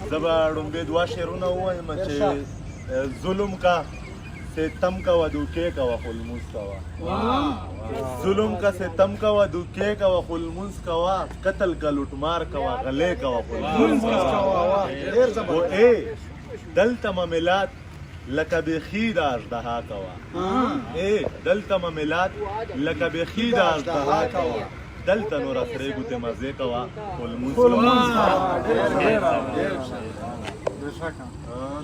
زه به ړومبې دوه شعرونه ووایم چې ظلم کا ستم کوه دوکې کوه خو لمونځ کوه ظلم کا ستم کوه دوکې کوه خو لمونځ کوه قتل کا لوټمار کوه غلې کوه خو لمونځ کوه ای دلته مملات لکه بیخي د اژدها کوه ای دلته مملات لکه بیخي د اژدها کوه دلته نور سرې ګوتې مزې کوه خو لمونځ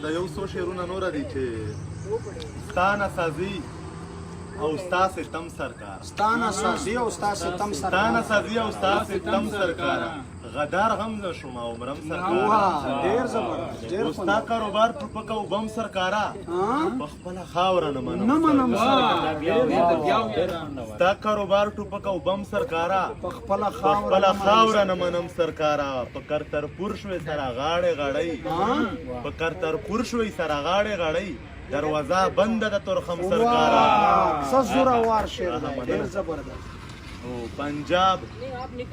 د یو څو شعرونه نوره دي چې ستا نسازي او ستا ستم سرکار ستا نسازي او ستا ستم سرکار ستا نسازي او ستا ستم سرکار غدار غم نه شوم او مرم سرکار ډېر زبردست ډېر ستا کاروبار ټوپک او بم سرکارا په خپله خاوره نه منم ستا کاروبار ټوپک او بم سرکارا په خپله په خپله خاوره نه منم سرکارا په کرترپور شوې سره غاړې غړۍ په کرترپور شوې سره غاړې غړۍ دروازه بنده د ترخم سرکارا څه زوروار شعر دی ډېر زبردست او پنجاب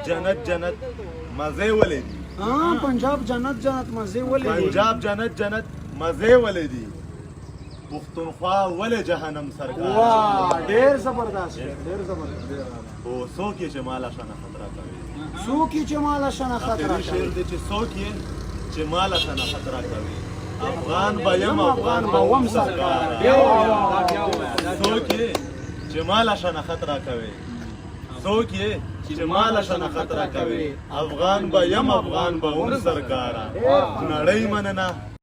جنت جنت مزې ولې دي پنجاب جنت جنت مزې ولې دي پنجاب جنت جنت مزې ولې دي پښتونخوا ولې جهنم سرکار واه ډېر زبردست ډېر زبردست او څوک یې چې ماله شنه خطره کوي څوک یې چې ماله شنه خطره کوي شعر دی چې څوک یې چې ماله شنه خطره کوي افغان به یم افغان به وم سرکار څوک یې چې ماله شنه خطره کوي څوک یې چې ماله شنه خطره کوي افغان به یم افغان به وم سرکار نړۍ مننه